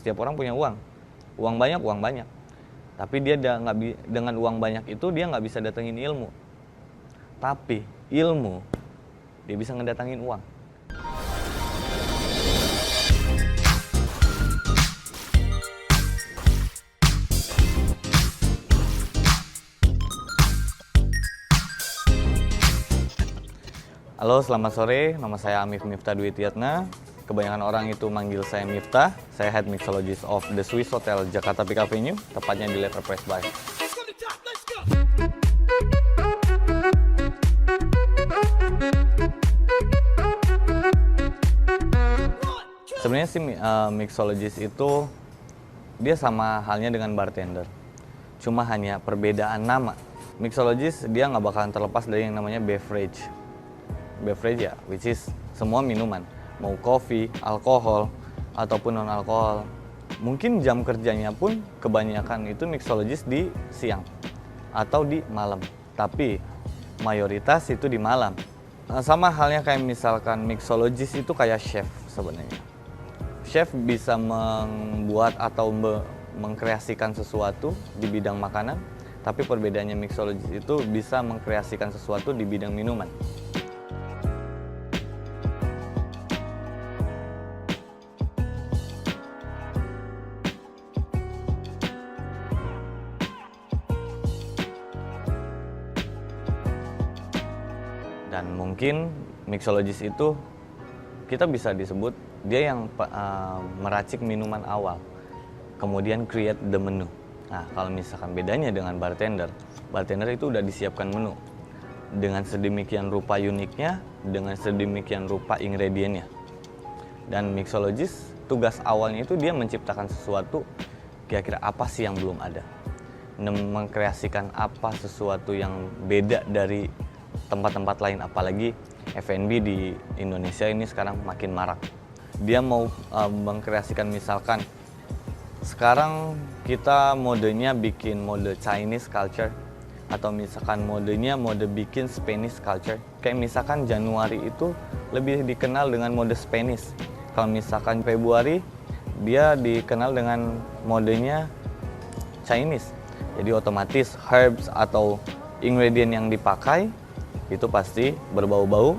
Setiap orang punya uang. Uang banyak. Tapi dia dengan uang banyak itu dia nggak bisa datengin ilmu. Tapi ilmu dia bisa ngedatangin uang. Halo, selamat sore. Nama saya Amif Miftah Dwi Tiyatna. Kebanyakan orang itu manggil saya Miftah. Saya Head Mixologist of The Swiss Hotel Jakarta Peak Avenue, tepatnya di Letter Press Bar. Sebenarnya sih mixologist itu dia sama halnya dengan bartender. Cuma hanya perbedaan nama. Mixologist dia nggak bakalan terlepas dari yang namanya beverage ya, which is semua minuman, mau kopi, alkohol, ataupun non-alkohol. Mungkin jam kerjanya pun kebanyakan itu mixologist di siang atau di malam, tapi mayoritas itu di malam. Sama halnya kayak misalkan mixologist itu kayak chef sebenarnya. Chef bisa membuat atau mengkreasikan sesuatu di bidang makanan, tapi perbedaannya mixologist itu bisa mengkreasikan sesuatu di bidang minuman. Dan mungkin mixologist itu kita bisa disebut dia yang meracik minuman awal, kemudian create the menu. Nah, kalau misalkan bedanya dengan bartender itu udah disiapkan menu dengan sedemikian rupa uniknya, dengan sedemikian rupa ingredientnya. Dan mixologist tugas awalnya itu dia menciptakan sesuatu, kira-kira apa sih yang belum ada, mengkreasikan apa sesuatu yang beda dari tempat-tempat lain, apalagi F&B di Indonesia ini sekarang makin marak. Dia mau mengkreasikan, misalkan sekarang kita modenya bikin mode Chinese culture, atau misalkan modenya mode bikin Spanish culture. Kayak misalkan Januari itu lebih dikenal dengan mode Spanish. Kalau misalkan Februari dia dikenal dengan modenya Chinese. Jadi otomatis herbs atau ingredient yang dipakai itu pasti berbau-bau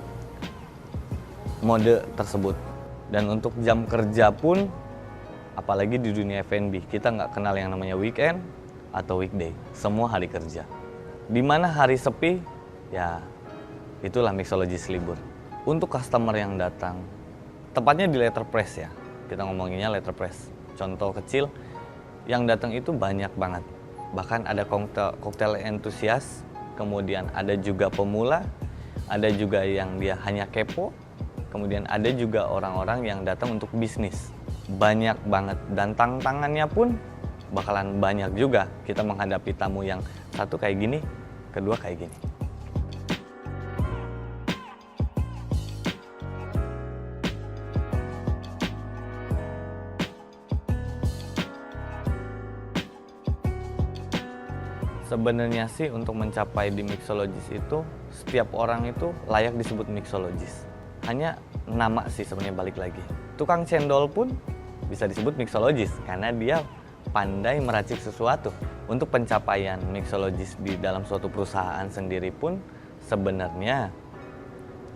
mode tersebut. Dan untuk jam kerja pun, apalagi di dunia F&B, kita nggak kenal yang namanya weekend atau weekday. Semua hari kerja. Di mana hari sepi, ya itulah mixologist libur. Untuk customer yang datang, tepatnya di Letter Press ya, kita ngomonginnya Letter Press. Contoh kecil, yang datang itu banyak banget. Bahkan ada koktel entusias, kemudian ada juga pemula, ada juga yang dia hanya kepo, kemudian ada juga orang-orang yang datang untuk bisnis. Banyak banget, dan tantangannya pun bakalan banyak juga. Kita menghadapi tamu yang satu kayak gini, kedua kayak gini. Sebenarnya sih untuk mencapai di mixologist itu, setiap orang itu layak disebut mixologist. Hanya nama sih sebenarnya balik lagi. Tukang cendol pun bisa disebut mixologist karena dia pandai meracik sesuatu. Untuk pencapaian mixologist di dalam suatu perusahaan sendiri pun sebenarnya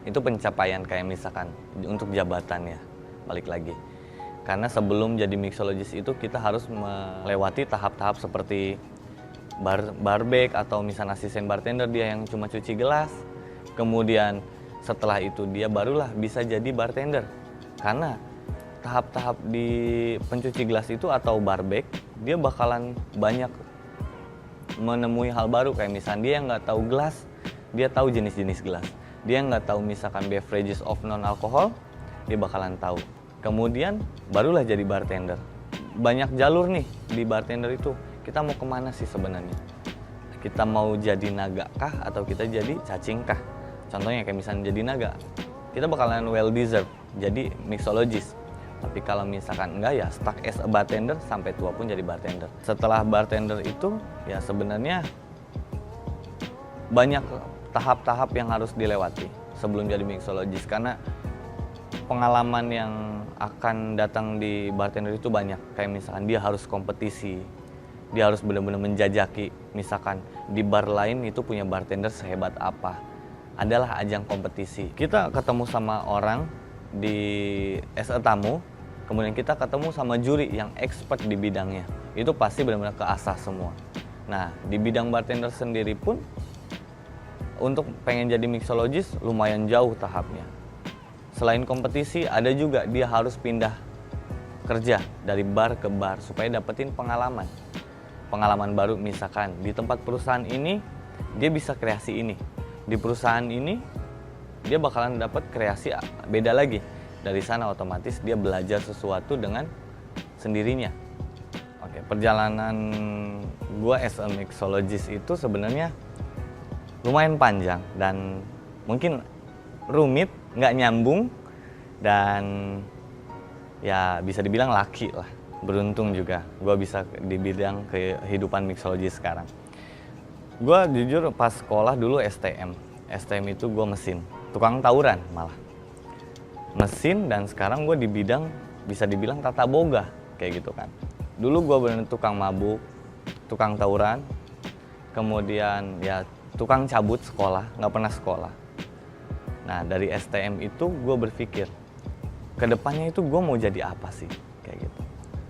itu pencapaian kayak misalkan untuk jabatan ya, balik lagi. Karena sebelum jadi mixologist itu kita harus melewati tahap-tahap seperti barback atau misalnya asisten bartender, dia yang cuma cuci gelas. Kemudian setelah itu dia barulah bisa jadi bartender. Karena tahap-tahap di pencuci gelas itu atau barback, dia bakalan banyak menemui hal baru. Kayak misalnya dia nggak tahu gelas, dia tahu jenis-jenis gelas. Dia nggak tahu misalkan beverages of non-alcohol, dia bakalan tahu. Kemudian barulah jadi bartender. Banyak jalur nih di bartender itu. Kita mau kemana sih sebenarnya? Kita mau jadi naga kah atau kita jadi cacing kah? Contohnya kayak misalnya jadi naga, kita bakalan well deserved jadi mixologist. Tapi kalau misalkan enggak ya stuck as a bartender sampai tua pun jadi bartender. Setelah bartender itu ya sebenarnya banyak tahap-tahap yang harus dilewati sebelum jadi mixologist. Karena pengalaman yang akan datang di bartender itu banyak. Kayak misalkan dia harus kompetisi, dia harus benar-benar menjajaki. Misalkan di bar lain itu punya bartender sehebat apa, adalah ajang kompetisi. Kita ketemu sama orang as a tamu, kemudian kita ketemu sama juri yang expert di bidangnya. Itu pasti benar-benar keasah semua. Nah, di bidang bartender sendiri pun, untuk pengen jadi mixologist lumayan jauh tahapnya. Selain kompetisi, ada juga dia harus pindah kerja dari bar ke bar supaya dapetin pengalaman. Pengalaman baru, misalkan di tempat perusahaan ini dia bisa kreasi ini. Di perusahaan ini dia bakalan dapat kreasi beda lagi. Dari sana otomatis dia belajar sesuatu dengan sendirinya. Oke, perjalanan gua as a mixologist itu sebenarnya lumayan panjang dan mungkin rumit, nggak nyambung, dan ya bisa dibilang laki lah. Beruntung juga gue bisa di bidang kehidupan mixologi sekarang. Gue jujur pas sekolah dulu STM itu gue mesin, tukang tawuran malah. Mesin, dan sekarang gue di bidang bisa dibilang tata boga kayak gitu kan. Dulu gue bener tukang mabuk, tukang tawuran, kemudian ya tukang cabut sekolah, nggak pernah sekolah. Nah, dari STM itu gue berpikir, kedepannya itu gue mau jadi apa sih, kayak gitu.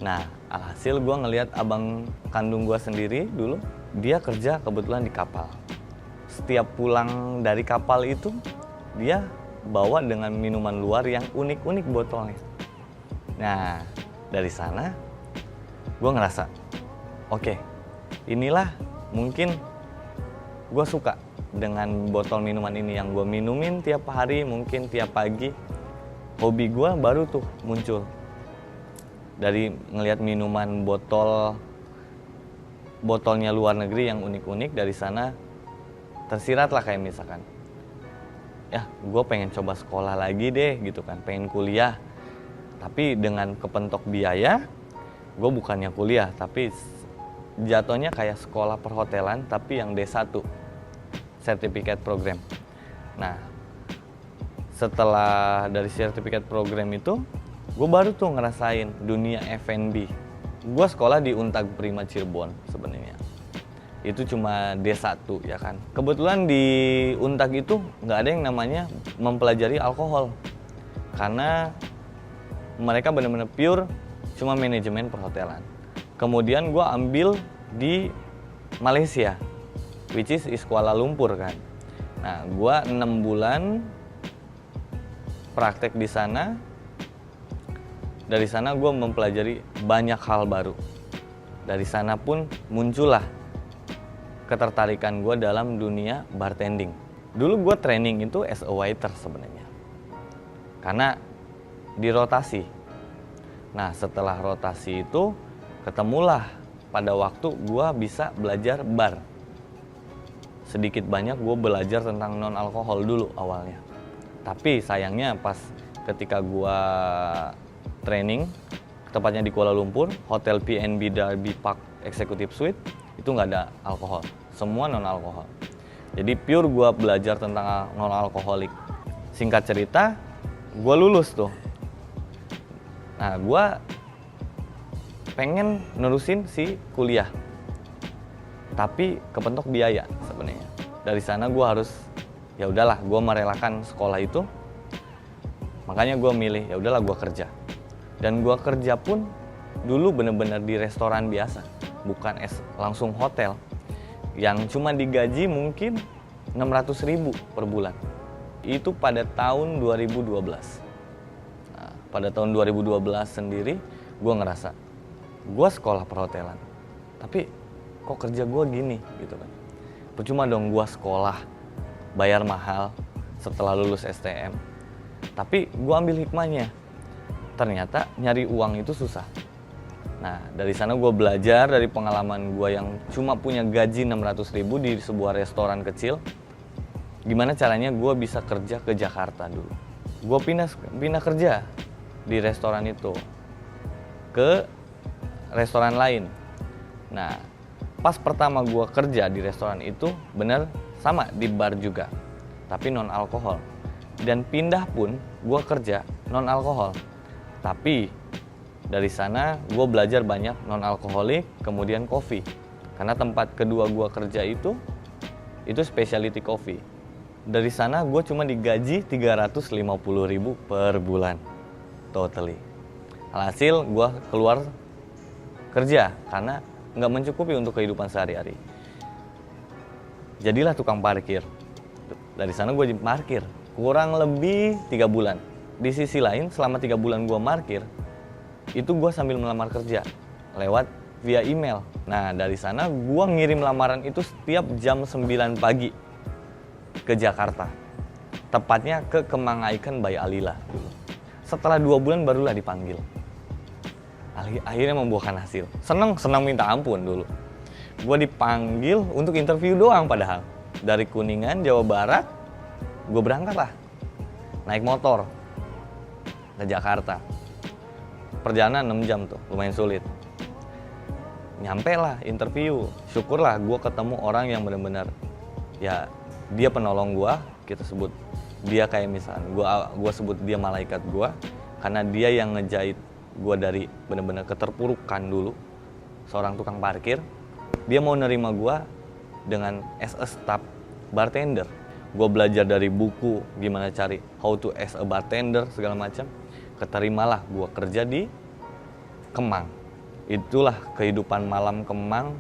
Nah, alhasil gue ngelihat abang kandung gue sendiri dulu, dia kerja kebetulan di kapal. Setiap pulang dari kapal itu, dia bawa dengan minuman luar yang unik-unik botolnya. Nah, dari sana gue ngerasa, oke, inilah mungkin gue suka dengan botol minuman ini yang gue minumin tiap hari, mungkin tiap pagi. Hobi gue baru tuh muncul dari ngelihat minuman botolnya luar negeri yang unik-unik. Dari sana tersirat lah, kayak misalkan, ya gue pengen coba sekolah lagi deh gitu kan, pengen kuliah. Tapi dengan kepentok biaya, gue bukannya kuliah, tapi jatuhnya kayak sekolah perhotelan tapi yang D1, Certificate Program. Nah, setelah dari Certificate Program itu, gue baru tuh ngerasain dunia F&B. Gue sekolah di Untag Prima Cirebon sebenarnya. Itu cuma D1 ya kan. Kebetulan di Untag itu nggak ada yang namanya mempelajari alkohol. Karena mereka benar-benar pure cuma manajemen perhotelan. Kemudian gue ambil di Malaysia, which is Kuala Lumpur kan. Nah, gua 6 bulan praktek di sana. Dari sana gua mempelajari banyak hal baru. Dari sana pun muncullah ketertarikan gua dalam dunia bartending. Dulu gua training itu as a waiter sebenarnya. Karena dirotasi. Nah, setelah rotasi itu ketemulah pada waktu gua bisa belajar bar. Sedikit banyak gue belajar tentang non alkohol dulu awalnya. Tapi sayangnya pas ketika gue training, tepatnya di Kuala Lumpur, Hotel PNB Derby Park Executive Suite, itu nggak ada alkohol, semua non alkohol. Jadi pure gue belajar tentang non alkoholik. Singkat cerita, gue lulus tuh. Nah, gue pengen nerusin si kuliah, tapi kepentok biaya sebenarnya. Dari sana gue harus, ya udahlah, gue merelakan sekolah itu. Makanya gue milih, ya udahlah gue kerja. Dan gue kerja pun dulu bener-bener di restoran biasa, bukan langsung hotel, yang cuma digaji mungkin 600.000 per bulan. Itu pada tahun 2012. Nah, pada tahun 2012 sendiri, gue ngerasa, gue sekolah perhotelan, tapi kok kerja gue gini gitu kan. Percuma dong gue sekolah, bayar mahal setelah lulus STM. Tapi gue ambil hikmahnya, ternyata nyari uang itu susah. Nah, dari sana gue belajar dari pengalaman gue yang cuma punya gaji 600.000 di sebuah restoran kecil. Gimana caranya gue bisa kerja ke Jakarta dulu. Gue pindah kerja di restoran itu ke restoran lain. Nah, pas pertama gue kerja di restoran itu bener sama di bar juga, tapi non alkohol. Dan pindah pun gue kerja non-alkohol. Tapi dari sana gue belajar banyak non-alkoholik, kemudian kopi. Karena tempat kedua gue kerja itu specialty coffee. Dari sana gue cuma digaji 350.000 per bulan. Totally. Alhasil gue keluar kerja karena nggak mencukupi untuk kehidupan sehari-hari. Jadilah tukang parkir. Dari sana gue parkir kurang lebih 3 bulan. Di sisi lain selama 3 bulan gue parkir, itu gue sambil melamar kerja lewat via email. Nah dari sana gue ngirim lamaran itu setiap jam 9 pagi ke Jakarta. Tepatnya ke Kemang Icon by Alila dulu. Setelah 2 bulan barulah dipanggil. Akhirnya membuahkan hasil. Senang minta ampun dulu. Gue dipanggil untuk interview doang padahal. Dari Kuningan, Jawa Barat, gue berangkat lah. Naik motor ke Jakarta. Perjalanan 6 jam tuh, lumayan sulit. Nyampe lah interview. Syukurlah gue ketemu orang yang benar-benar, ya dia penolong gue, kita sebut dia kayak misalnya, gue sebut dia malaikat gue. Karena dia yang ngejahit gue dari benar-benar keterpurukan dulu, seorang tukang parkir. Dia mau nerima gue dengan as a staff bartender. Gue belajar dari buku gimana cari how to as a bartender segala macam. Keterimalah gue kerja di Kemang. Itulah kehidupan malam Kemang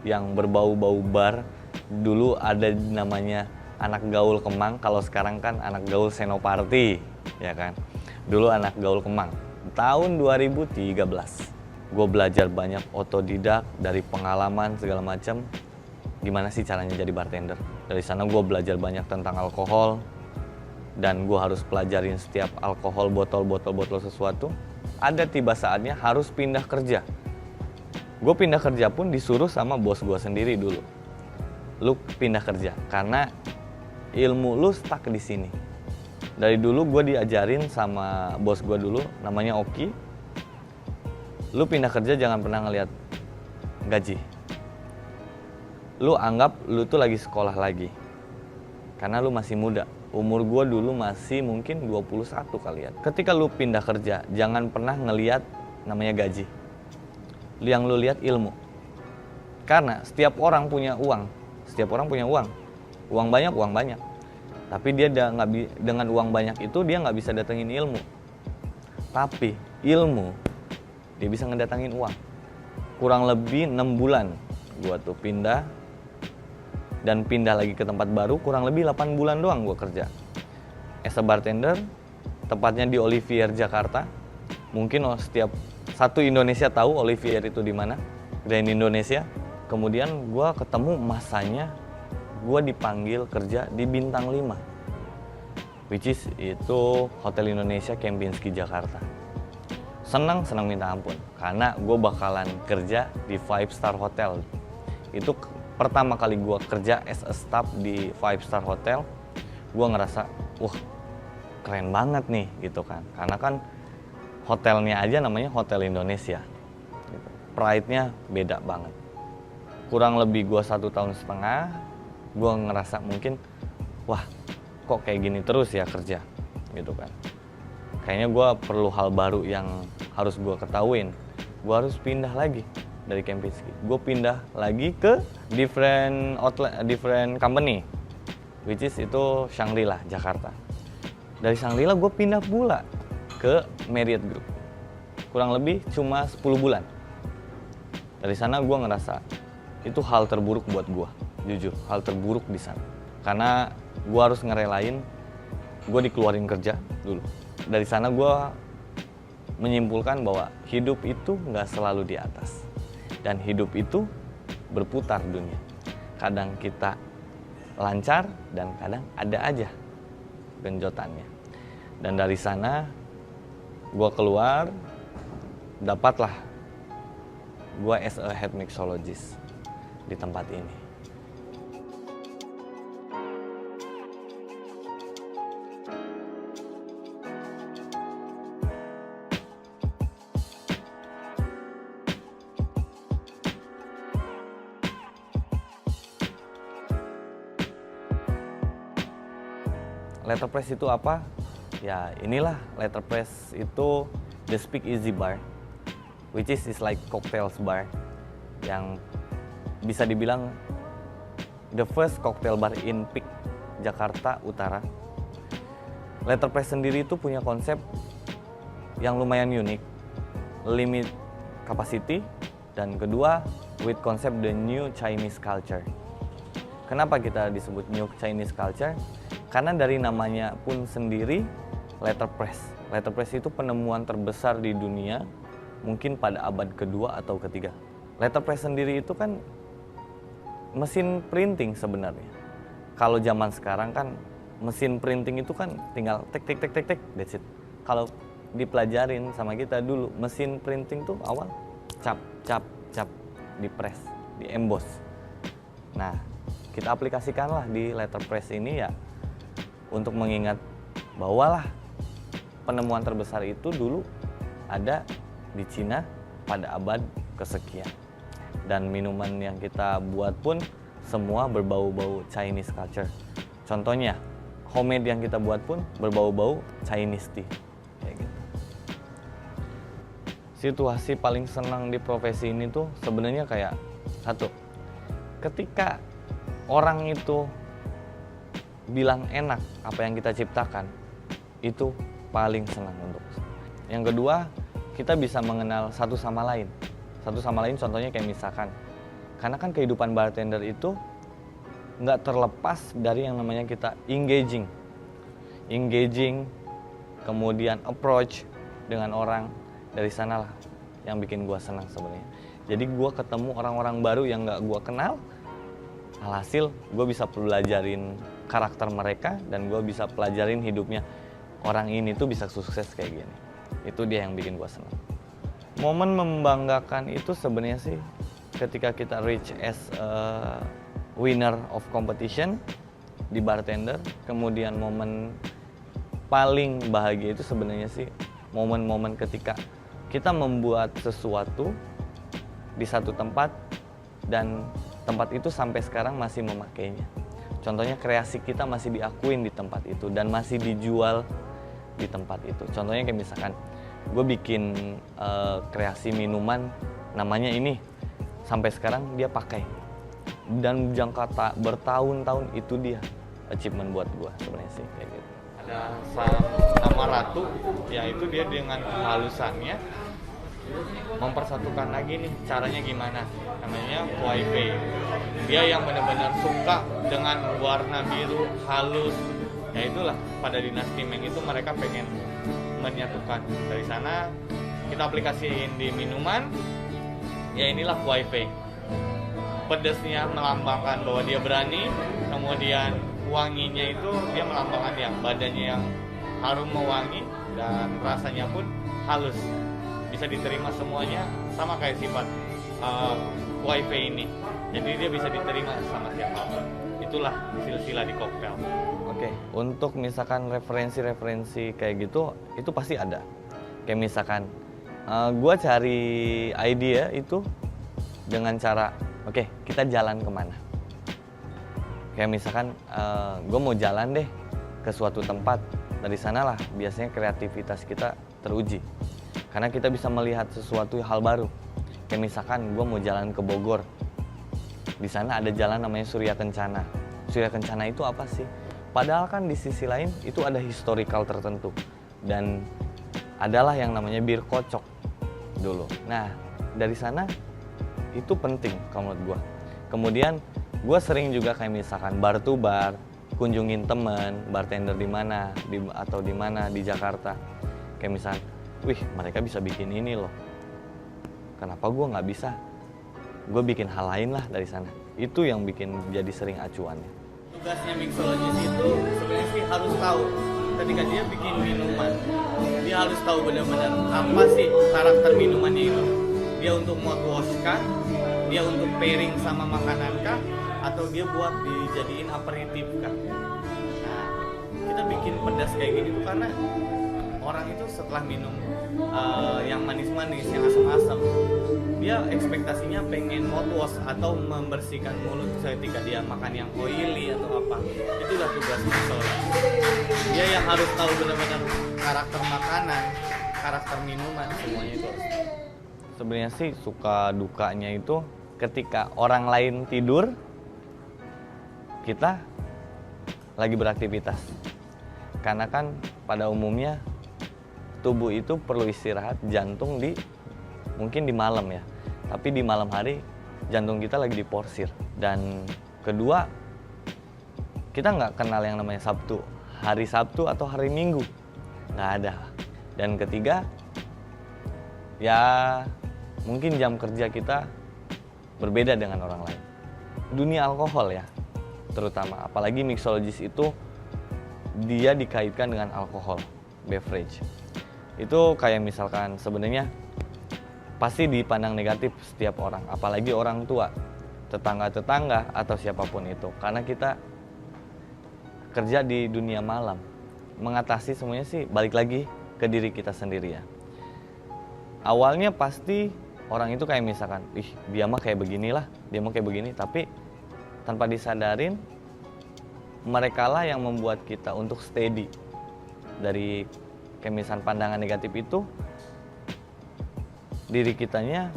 yang berbau-bau bar. Dulu ada namanya anak gaul Kemang, kalau sekarang kan anak gaul Senoparty, ya kan. Dulu anak gaul Kemang. Tahun 2013. Gue belajar banyak otodidak dari pengalaman segala macam. Gimana sih caranya jadi bartender. Dari sana gue belajar banyak tentang alkohol. Dan gue harus pelajarin setiap alkohol, botol sesuatu. Ada tiba saatnya harus pindah kerja. Gue pindah kerja pun disuruh sama bos gue sendiri dulu. Lu pindah kerja, karena ilmu lu stuck di sini. Dari dulu gue diajarin sama bos gue dulu, namanya Oki. Lu pindah kerja jangan pernah ngeliat gaji. Lu anggap lu tuh lagi sekolah lagi. Karena lu masih muda. Umur gue dulu masih mungkin 21 kali ya. Ketika lu pindah kerja, jangan pernah ngeliat namanya gaji. Yang lu lihat ilmu. Karena setiap orang punya uang. Setiap orang punya uang. Uang banyak. Tapi dia dengan uang banyak itu dia nggak bisa datengin ilmu. Tapi ilmu dia bisa ngedatangin uang. Kurang lebih 6 bulan gua tuh pindah. Dan pindah lagi ke tempat baru, kurang lebih 8 bulan doang gue kerja. As a bartender, tepatnya di Olivier, Jakarta. Mungkin setiap satu Indonesia tahu Olivier itu di mana, Grand Indonesia. Kemudian gue ketemu masanya, gue dipanggil kerja di Bintang 5. Which is itu Hotel Indonesia Kempinski, Jakarta. Senang minta ampun, karena gue bakalan kerja di 5-star hotel. Itu pertama kali gue kerja as a staff di 5-star hotel, gue ngerasa, wah keren banget nih gitu kan. Karena kan hotelnya aja namanya Hotel Indonesia. Gitu. Pride-nya beda banget. Kurang lebih gue 1,5 tahun, gue ngerasa mungkin, wah kok kayak gini terus ya kerja gitu kan. Kayaknya gue perlu hal baru yang harus gue ketahuin. Gue harus pindah lagi dari Kempinski. Gue pindah lagi ke different company, which is itu Shangri-La, Jakarta. Dari Shangri-La gue pindah pula ke Marriott Group. Kurang lebih cuma 10 bulan. Dari sana gue ngerasa itu hal terburuk buat gue, jujur, hal terburuk di sana. Karena gue harus ngerelain, gue dikeluarin kerja dulu. Dari sana gue menyimpulkan bahwa hidup itu nggak selalu di atas. Dan hidup itu berputar dunia. Kadang kita lancar dan kadang ada aja genjotannya. Dan dari sana gue keluar, dapatlah gue as a head mixologist di tempat ini. Letterpress itu apa? Ya inilah Letterpress itu the Speak Easy Bar, which is like cocktails bar, yang bisa dibilang the first cocktail bar in Peak, Jakarta Utara. Letterpress sendiri itu punya konsep yang lumayan unik, limit capacity, dan kedua with konsep the new Chinese culture. Kenapa kita disebut new Chinese culture? Karena dari namanya pun sendiri letterpress. Letterpress itu penemuan terbesar di dunia mungkin pada abad kedua atau ketiga. Letterpress sendiri itu kan mesin printing sebenarnya. Kalau zaman sekarang kan mesin printing itu kan tinggal tek tek tek tek tek, that's it. Kalau dipelajarin sama kita dulu, mesin printing tuh awal cap cap cap, di press, di emboss. Nah, kita aplikasikanlah di letterpress ini ya untuk mengingat bahwa lah penemuan terbesar itu dulu ada di Cina pada abad kesekian. Dan minuman yang kita buat pun semua berbau-bau Chinese culture. Contohnya, homemade yang kita buat pun berbau-bau Chinese tea. Kayak gitu. Situasi paling senang di profesi ini tuh sebenarnya kayak satu, ketika orang itu bilang enak apa yang kita ciptakan, itu paling senang untuk. Yang kedua, kita bisa mengenal satu sama lain. Satu sama lain contohnya kayak misalkan, karena kan kehidupan bartender itu nggak terlepas dari yang namanya kita engaging, kemudian approach dengan orang. Dari sanalah yang bikin gua senang sebenarnya. Jadi gua ketemu orang-orang baru yang nggak gua kenal, alhasil gue bisa pelajarin karakter mereka dan gue bisa pelajarin hidupnya orang ini tuh bisa sukses kayak gini. Itu dia yang bikin gue senang. Momen membanggakan itu sebenarnya sih ketika kita reach as a winner of competition di bartender. Kemudian momen paling bahagia itu sebenarnya sih momen-momen ketika kita membuat sesuatu di satu tempat dan tempat itu sampai sekarang masih memakainya. Contohnya kreasi kita masih diakuin di tempat itu dan masih dijual di tempat itu. Contohnya kayak misalkan gue bikin kreasi minuman namanya ini, sampai sekarang dia pakai dan jangka bertahun-tahun, itu dia achievement buat gue sebenarnya sih kayak gitu. Ada nama Ratu, yaitu dia dengan kehalusannya mempersatukan lagi nih caranya gimana, namanya Kuai-Pei. Dia yang benar-benar suka dengan warna biru halus, ya itulah pada dinasti Ming itu mereka pengen menyatukan. Dari sana kita aplikasiin di minuman, ya inilah Kuai-Pei. Pedasnya melambangkan bahwa dia berani, kemudian wanginya itu dia melambangkan ya badannya yang harum mewangi dan rasanya pun halus, bisa diterima semuanya, sama kayak sifat Kuai-Pei ini. Jadi dia bisa diterima sama siapapun. Itulah silsilah di koktail. Oke, untuk misalkan referensi-referensi kayak gitu, itu pasti ada. Kayak misalkan, gue cari idea itu dengan cara, oke, kita jalan kemana? Kayak misalkan, gue mau jalan deh ke suatu tempat. Dari sanalah biasanya kreativitas kita teruji. Karena kita bisa melihat sesuatu hal baru. Kayak misalkan gue mau jalan ke Bogor. Di sana ada jalan namanya Surya Kencana. Surya Kencana itu apa sih? Padahal kan di sisi lain itu ada historical tertentu. Dan adalah yang namanya bir kocok dulu. Nah, dari sana itu penting kalau menurut gue. Kemudian gue sering juga kayak misalkan bar to bar, kunjungin temen, bartender di mana, atau di mana di Jakarta. Kayak misalkan, wih, mereka bisa bikin ini loh. Kenapa gue nggak bisa? Gue bikin hal lain lah dari sana. Itu yang bikin jadi sering acuannya. Tugasnya mixologist itu sebenarnya sih harus tahu ketika dia bikin minuman, dia harus tahu benar-benar apa sih karakter minumannya itu. Dia untuk mouthwash kah? Dia untuk pairing sama makanan kah? Atau dia buat dijadiin aperitif kah? Nah, kita bikin pedas kayak gini tuh karena orang itu setelah minum yang manis-manis, yang asam-asam, dia ekspektasinya pengen mouthwash atau membersihkan mulut ketika dia makan yang oily atau apa. Itulah tugas mixologis. Dia yang harus tahu benar-benar karakter makanan, karakter minuman, semuanya itu harus. Sebenarnya sih suka dukanya itu ketika orang lain tidur, kita lagi beraktivitas. Karena kan pada umumnya tubuh itu perlu istirahat, jantung mungkin di malam ya. Tapi di malam hari jantung kita lagi diporsir. Dan kedua, kita nggak kenal yang namanya Sabtu, hari Sabtu atau hari Minggu, nggak ada. Dan ketiga, ya mungkin jam kerja kita berbeda dengan orang lain. Dunia alkohol ya, terutama, apalagi mixologis itu dia dikaitkan dengan alkohol, beverage. Itu kayak misalkan sebenarnya pasti dipandang negatif setiap orang, apalagi orang tua, tetangga-tetangga atau siapapun itu. Karena kita kerja di dunia malam, mengatasi semuanya sih balik lagi ke diri kita sendiri ya. Awalnya pasti orang itu kayak misalkan, dia mah kayak beginilah, dia mah kayak begini, tapi tanpa disadarin mereka lah yang membuat kita untuk steady dari kemisan pandangan negatif itu. Diri kitanya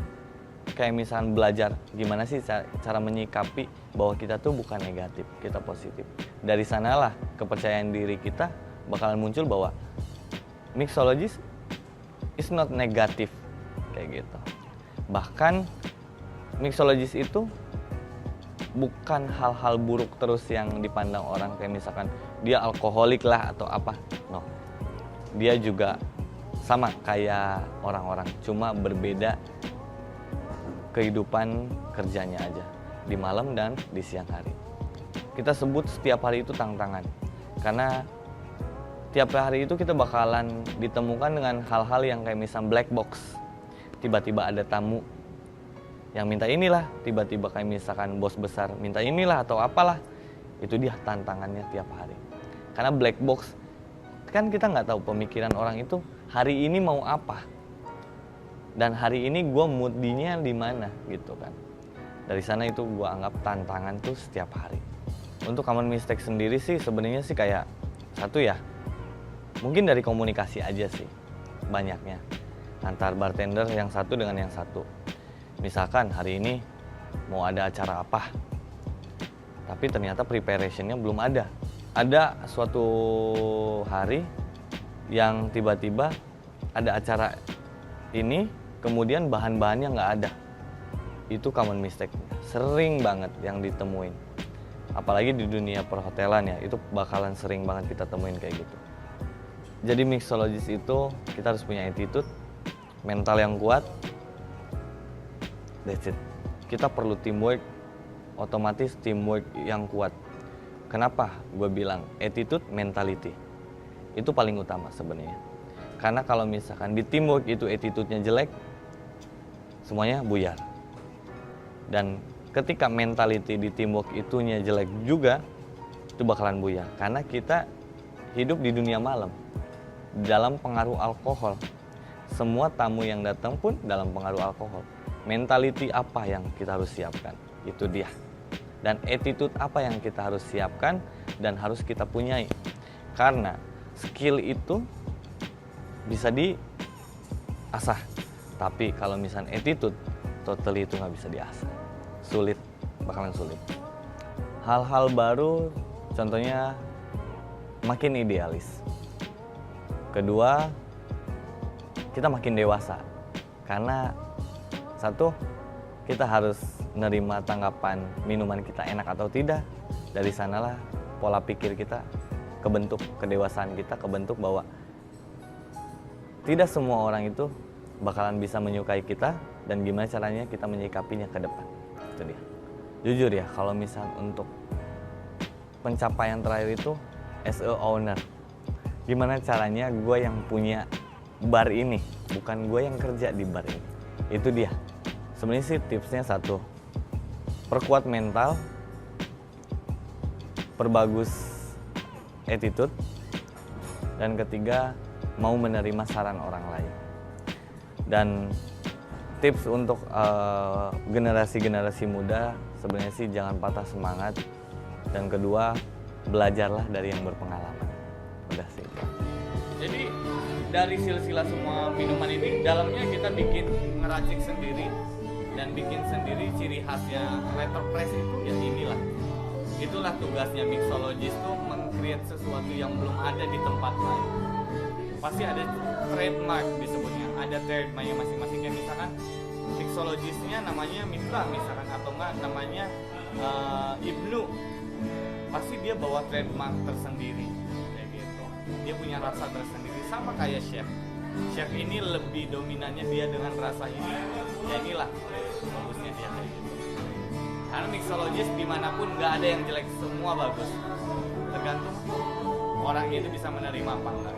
kayak misalkan belajar gimana sih cara menyikapi bahwa kita tuh bukan negatif, kita positif. Dari sanalah kepercayaan diri kita bakalan muncul bahwa mixologis is not negatif kayak gitu. Bahkan mixologis itu bukan hal-hal buruk terus yang dipandang orang, kayak misalkan dia alkoholik lah atau apa. No, dia juga sama kayak orang-orang, cuma berbeda kehidupan kerjanya aja, di malam dan di siang hari. Kita sebut setiap hari itu tantangan, karena tiap hari itu kita bakalan ditemukan dengan hal-hal yang kayak misal black box. Tiba-tiba ada tamu yang minta inilah, tiba-tiba kayak misalkan bos besar minta inilah atau apalah. Itu dia tantangannya tiap hari. Karena black box, kan kita nggak tahu pemikiran orang itu hari ini mau apa. Dan hari ini gue mood-nya di mana gitu kan. Dari sana itu gue anggap tantangan tuh setiap hari. Untuk common mistake sendiri sih sebenarnya sih kayak satu ya, mungkin dari komunikasi aja sih banyaknya. Antar bartender yang satu dengan yang satu. Misalkan hari ini mau ada acara apa, tapi ternyata preparationnya belum ada. Ada suatu hari yang tiba-tiba ada acara ini, kemudian bahan-bahannya nggak ada. Itu common mistake, sering banget yang ditemuin. Apalagi di dunia perhotelan ya, itu bakalan sering banget kita temuin kayak gitu. Jadi mixologis itu kita harus punya attitude, mental yang kuat. That's it. Kita perlu teamwork, otomatis teamwork yang kuat. Kenapa gue bilang attitude, mentality? Itu paling utama sebenarnya. Karena kalau misalkan di teamwork itu attitude-nya jelek, semuanya buyar. Dan ketika mentality di teamwork itunya jelek juga, itu bakalan buyar. Karena kita hidup di dunia malam, dalam pengaruh alkohol. Semua tamu yang datang pun dalam pengaruh alkohol. Mentality apa yang kita harus siapkan? Itu dia. Dan attitude apa yang kita harus siapkan dan harus kita punyai. Karena skill itu bisa diasah. Tapi kalau misalnya attitude, totally itu nggak bisa diasah. Sulit, bakalan sulit. Hal-hal baru, contohnya makin idealis. Kedua, kita makin dewasa. Karena satu, kita harus menerima tanggapan minuman kita enak atau tidak. Dari sanalah pola pikir kita kebentuk, kedewasaan kita kebentuk bahwa tidak semua orang itu bakalan bisa menyukai kita dan gimana caranya kita menyikapinya ke depan. Itu dia. Jujur ya, kalau misal untuk pencapaian terakhir itu as a owner, gimana caranya gue yang punya bar ini, bukan gue yang kerja di bar ini. Itu dia. Sebenarnya sih tipsnya satu, perkuat mental, perbagus attitude, dan ketiga mau menerima saran orang lain. Dan tips untuk generasi-generasi muda sebenarnya sih jangan patah semangat, dan kedua belajarlah dari yang berpengalaman. Udah sih. Jadi dari silsilah semua minuman ini dalamnya kita bikin ngeracik sendiri dan bikin sendiri ciri khasnya letterpress itu ya inilah. Itulah tugasnya mixologist tuh meng-create sesuatu yang belum ada di tempat lain. Pasti ada trademark disebutnya, ada trademarknya masing-masing. Kayak misalkan mixologistnya namanya Miftah misalkan, atau enggak namanya Ibnu, pasti dia bawa trademark tersendiri kayak gitu. Dia punya rasa tersendiri, sama kayak chef. Chef ini lebih dominannya dia dengan rasa ini. Ya inilah bagusnya dia kayak gitu. Karena mixologist dimanapun nggak ada yang jelek, semua bagus. Tergantung orangnya itu bisa menerima apa enggak.